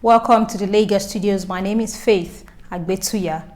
Welcome to the Lagos studios. My name is Faith Agbetuya.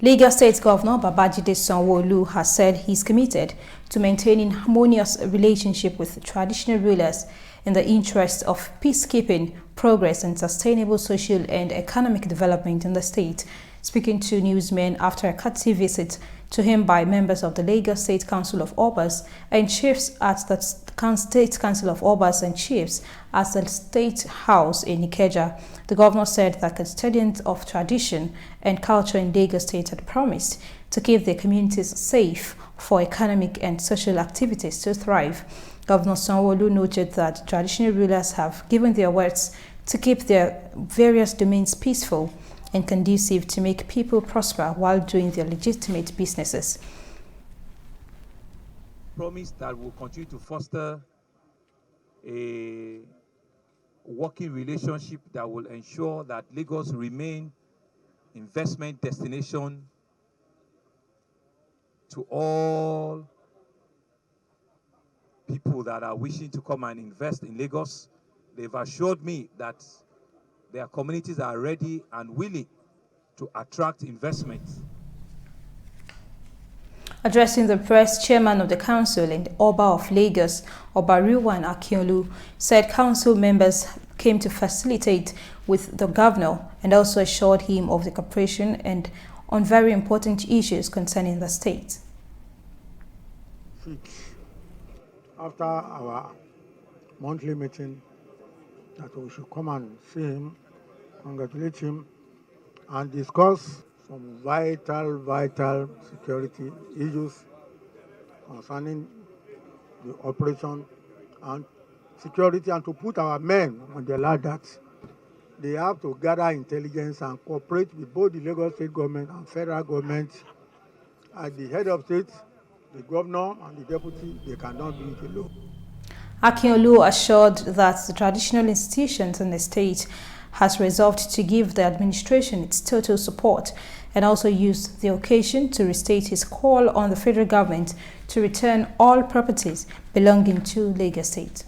Lagos State Governor Babajide Sanwo-Olu has said he's committed to maintaining harmonious relationship with traditional rulers in the interest of peacekeeping, progress and sustainable social and economic development in the state. Speaking to newsmen after a courtesy visit to him by members of the Lagos State Council of Obas and Chiefs at the State Council of Obas and Chiefs at the State House in Ikeja, the governor said that custodians of tradition and culture in Lagos State had promised to keep their communities safe for economic and social activities to thrive. Governor Sanwo-Olu noted that traditional rulers have given their words to keep their various domains peaceful and conducive to make people prosper while doing their legitimate businesses. Promise that we'll continue to foster a working relationship that will ensure that Lagos remain investment destination to all people that are wishing to come and invest in Lagos. They've assured me that their communities are ready and willing to attract investments. Addressing the press, chairman of the council and Oba of Lagos, Obaruwan Akiolu, said council members came to facilitate with the governor and also assured him of the cooperation and on very important issues concerning the state. After our monthly meeting, that we should come and see him, congratulate him, and discuss some vital security issues concerning the operation and security, and to put our men on the alert that they have to gather intelligence and cooperate with both the Lagos State government and federal government. At the head of state, the governor and the deputy, they cannot do it alone. Akiolu assured that the traditional institutions in the state has resolved to give the administration its total support and also used the occasion to restate his call on the federal government to return all properties belonging to Lagos State.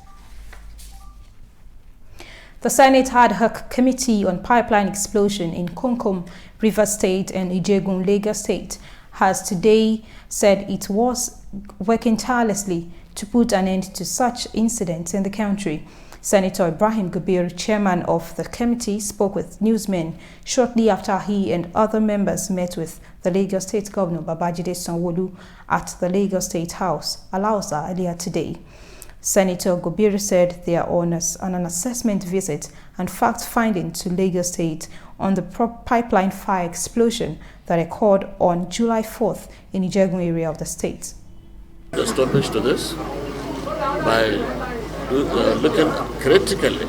The Senate ad hoc committee on pipeline explosion in Konkom, Rivers State and Ijegun, Lagos State has today said it was working tirelessly to put an end to such incidents in the country. Senator Ibrahim Gobir, chairman of the committee, spoke with newsmen shortly after he and other members met with the Lagos State Governor Babajide Sanwo-Olu at the Lagos State House, Alausa, earlier today. Senator Gobir said they are on an assessment visit and fact-finding to Lagos State on the pipeline fire explosion that occurred on July 4th in Ijegun area of the state. The stoppage to this by looking critically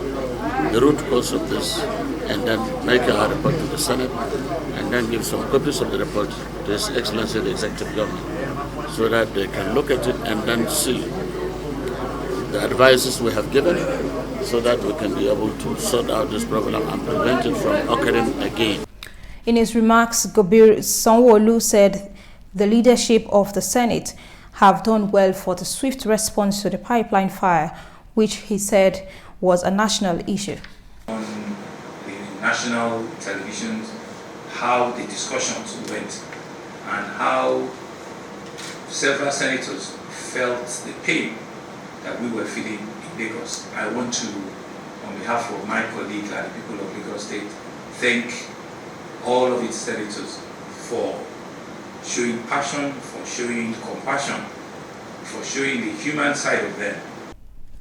the root cause of this and then make a report to the Senate and then give some copies of the report to His Excellency the Executive Governor so that they can look at it and then see the advices we have given so that we can be able to sort out this problem and prevent it from occurring again. In his remarks, Gobir Sanwo-Olu said the leadership of the Senate have done well for the swift response to the pipeline fire, which he said was a national issue. On the national television, how the discussions went and how several senators felt the pain that we were feeling in Lagos. I want to, on behalf of my colleague and the people of Lagos State, thank all of its senators for showing passion, for showing compassion, for showing the human side of them.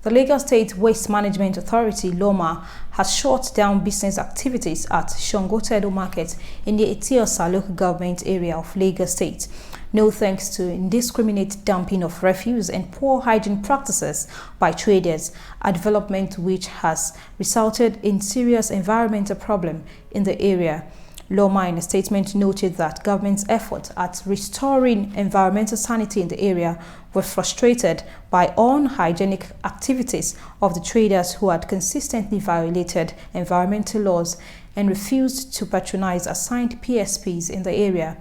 The Lagos State Waste Management Authority, LOMA, has shut down business activities at Shongotedo Market in the Etiosa local government area of Lagos State. No thanks to indiscriminate dumping of refuse and poor hygiene practices by traders, a development which has resulted in serious environmental problem in the area. Loma, in a statement, noted that government's efforts at restoring environmental sanity in the area were frustrated by unhygienic activities of the traders who had consistently violated environmental laws and refused to patronize assigned PSPs in the area.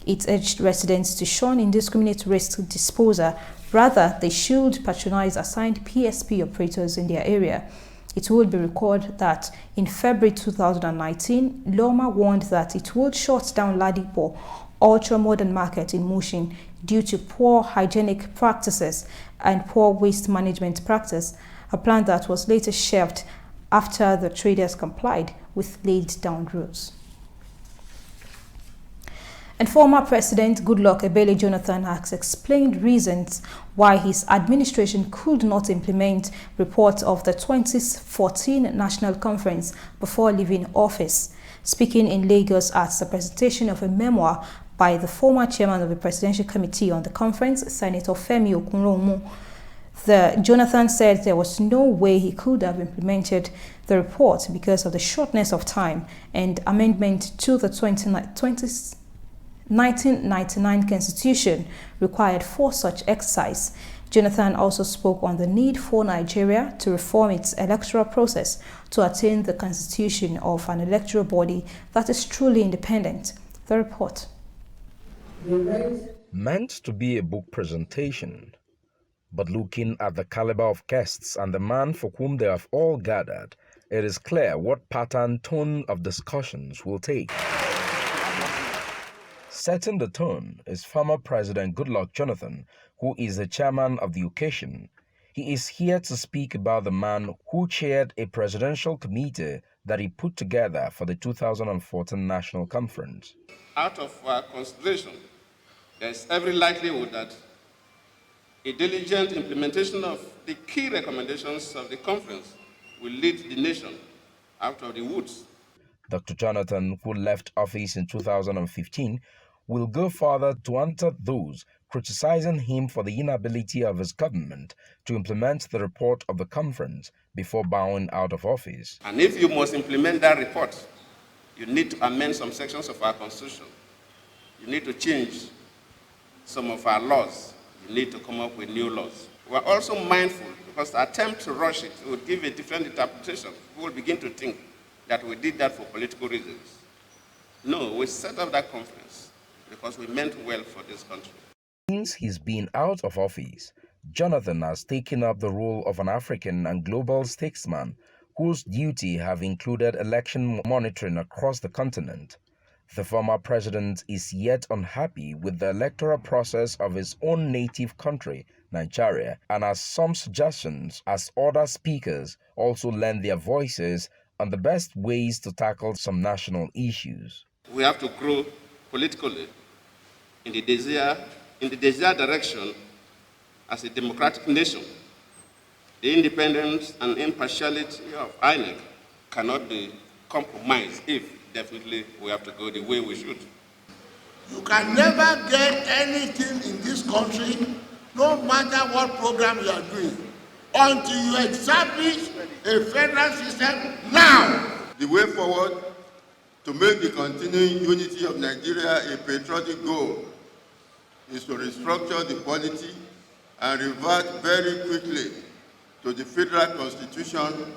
It urged residents to shun indiscriminate waste disposal. Rather, they should patronize assigned PSP operators in their area. It will be recalled that in February 2019, Loma warned that it would shut down Ladipo ultra-modern market in Mushin due to poor hygienic practices and poor waste management practice, a plan that was later shelved after the traders complied with laid-down rules. And former President Goodluck Ebele Jonathan has explained reasons why his administration could not implement reports of the 2014 National Conference before leaving office. Speaking in Lagos at the presentation of a memoir by the former chairman of the Presidential Committee on the conference, Senator Femi Okunromu, Jonathan said there was no way he could have implemented the report because of the shortness of time and amendment to the 1999 Constitution required for such exercise. Jonathan also spoke on the need for Nigeria to reform its electoral process to attain the constitution of an electoral body that is truly independent. The report. Meant to be a book presentation, but looking at the caliber of guests and the man for whom they have all gathered, it is clear what pattern tone of discussions will take. Setting the tone is former President Goodluck Jonathan, who is the chairman of the occasion. He is here to speak about the man who chaired a presidential committee that he put together for the 2014 National Conference. Out of our consideration, there is every likelihood that a diligent implementation of the key recommendations of the conference will lead the nation out of the woods. Dr. Jonathan, who left office in 2015, will go further to answer those criticizing him for the inability of his government to implement the report of the conference before bowing out of office. And if you must implement that report, you need to amend some sections of our constitution. You need to change some of our laws. You need to come up with new laws. We are also mindful because the attempt to rush it would give a different interpretation. We will begin to think that we did that for political reasons. No, we set up that conference because we meant well for this country. Since he's been out of office, Jonathan has taken up the role of an African and global statesman whose duty have included election monitoring across the continent. The former president is yet unhappy with the electoral process of his own native country, Nigeria, and has some suggestions as other speakers also lend their voices on the best ways to tackle some national issues. We have to grow politically in the desired direction as a democratic nation. The independence and impartiality of INEC cannot be compromised if definitely we have to go the way we should. You can never get anything in this country, no matter what program you are doing, until you establish a federal system now. The way forward to make the continuing unity of Nigeria a patriotic goal is to restructure the polity and revert very quickly to the federal constitution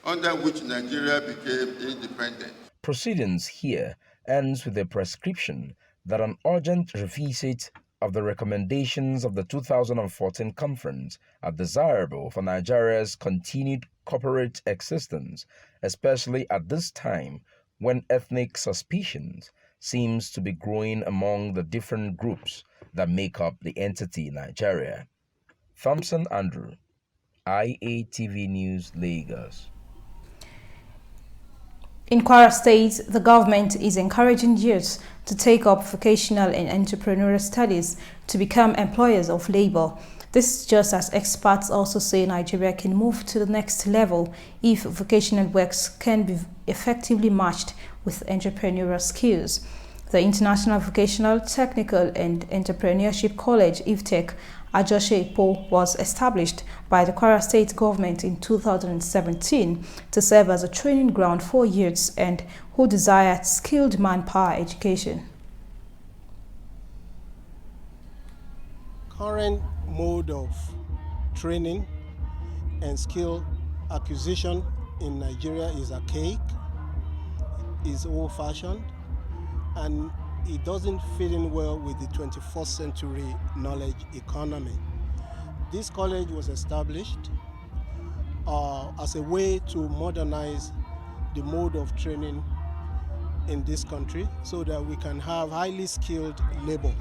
under which Nigeria became independent. Proceedings here ends with a prescription that an urgent revisit of the recommendations of the 2014 conference are desirable for Nigeria's continued corporate existence, especially at this time when ethnic suspicions seems to be growing among the different groups that make up the entity Nigeria. Thompson Andrew, IATV News, Lagos. In Kwara State, the government is encouraging youths to take up vocational and entrepreneurial studies to become employers of labor. This is just as experts also say Nigeria can move to the next level if vocational works can be effectively matched with entrepreneurial skills. The International Vocational, Technical and Entrepreneurship College, IVTech, Ajose-Ipo, was established by the Kwara State government in 2017 to serve as a training ground for youths and who desire skilled manpower education. Current mode of training and skill acquisition in Nigeria is archaic, is old-fashioned, and it doesn't fit in well with the 21st century knowledge economy. This college was established as a way to modernize the mode of training in this country so that we can have highly skilled labor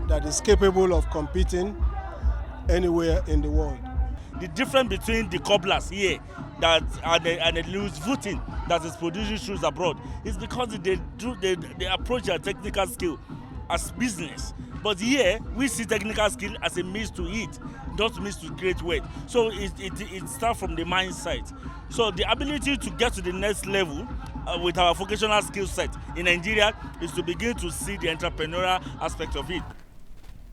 that is capable of competing anywhere in the world. The difference between the cobblers here that and the Louis Vuitton that is producing shoes abroad is because they approach their technical skill as business. But here we see technical skill as a means to eat, not means to create wealth. So it starts from the mindset. So the ability to get to the next level with our vocational skill set in Nigeria is to begin to see the entrepreneurial aspect of it.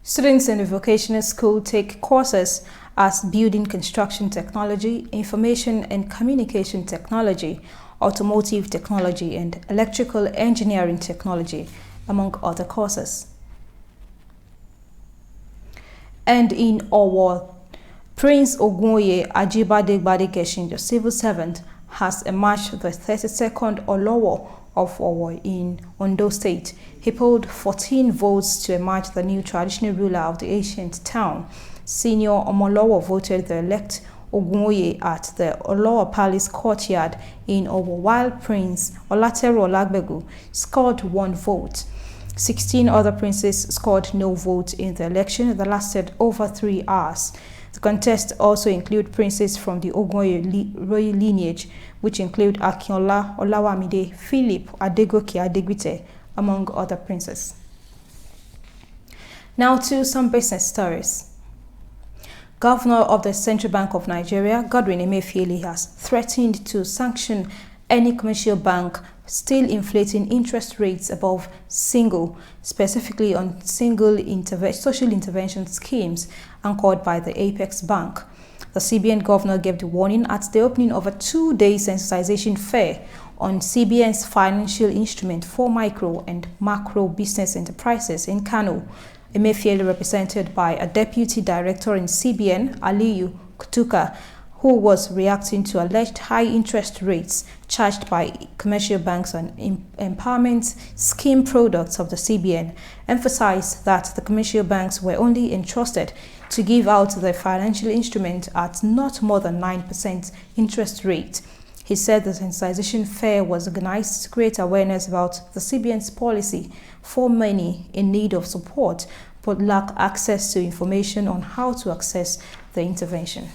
Students in the vocational school take courses as building construction technology, information and communication technology, automotive technology, and electrical engineering technology, among other courses. And in Owo, Prince Ogunye Ajibade Gbadegeshin, the civil servant, has emerged the 32nd Olowo of Owo in Ondo State. He polled 14 votes to emerge the new traditional ruler of the ancient town. Senior Omolowo voted the elect Ogunye at the Olowo Palace courtyard in Owo, while Prince Olatero Olagbegu scored 1 vote. 16 other princes scored no vote in the election that lasted over 3 hours. The contest also include princes from the Ogunye royal lineage, which include Akinola Olawamide, Philip Adegoke Adegbite, among other princes. Now to some business stories. Governor of the Central Bank of Nigeria, Godwin Emefiele, has threatened to sanction any commercial bank still inflating interest rates above single, specifically on single social intervention schemes anchored by the Apex Bank. The CBN governor gave the warning at the opening of a 2-day sensitization fair on CBN's financial instrument for micro and macro business enterprises in Kano. Emefiele, represented by a deputy director in CBN, Aliyu Kutuka, who was reacting to alleged high interest rates charged by commercial banks on empowerment scheme products of the CBN, emphasized that the commercial banks were only entrusted to give out the financial instrument at not more than 9% interest rate. He said the sensitization fair was organized to create awareness about the CBN's policy for many in need of support but lack access to information on how to access the intervention.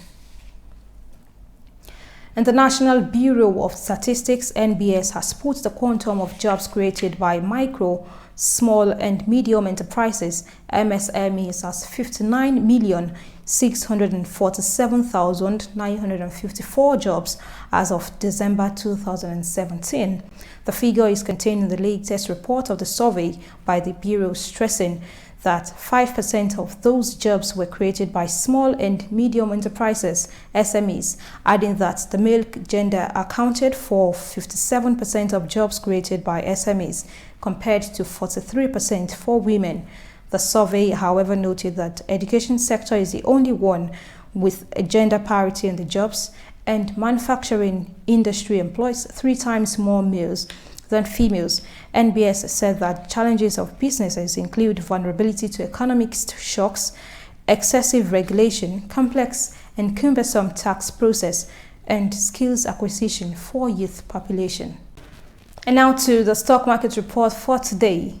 And the National Bureau of Statistics, NBS, has put the quantum of jobs created by micro, small and medium enterprises, MSMEs, as 59,647,954 jobs as of December 2017. The figure is contained in the latest report of the survey by the Bureau, stressing that 5% of those jobs were created by small and medium enterprises, SMEs, adding that the male gender accounted for 57% of jobs created by SMEs, compared to 43% for women. The survey, however, noted that the education sector is the only one with a gender parity in the jobs, and manufacturing industry employs 3 times more males than females. NBS said that challenges of businesses include vulnerability to economic shocks, excessive regulation, complex and cumbersome tax process, and skills acquisition for youth population. And now to the stock market report for today.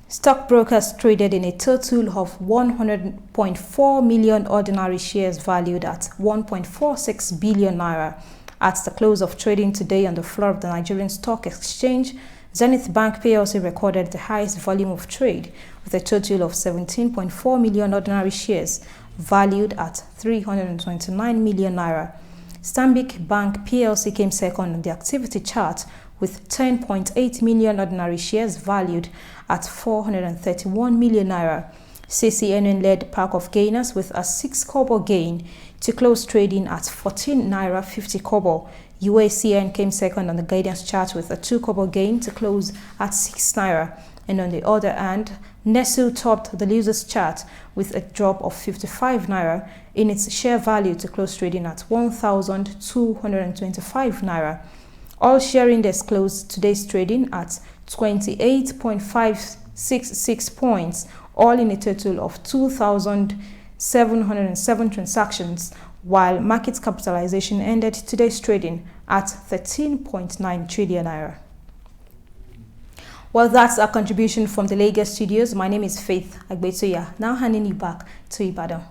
Stockbrokers traded in a total of 100.4 million ordinary shares valued at 1.46 billion naira. At the close of trading today on the floor of the Nigerian Stock Exchange, Zenith Bank PLC recorded the highest volume of trade with a total of 17.4 million ordinary shares valued at 329 million naira. Stanbic Bank PLC came second on the activity chart with 10.8 million ordinary shares valued at 431 million naira. CCNN led the pack of gainers with a 6 kobo gain to close trading at 14 naira 50 kobo. UACN came second on the guidance chart with a 2 kobo gain to close at 6 naira. And on the other hand, Nestle topped the losers chart with a drop of 55 naira in its share value to close trading at 1,225 naira. All share index closed today's trading at 28.566 points, all in a total of 2,707 transactions, while market capitalization ended today's trading at 13.9 trillion naira. Well, that's our contribution from the Lagos studios. My name is Faith Agbetuya. Now handing you back to Ibadan.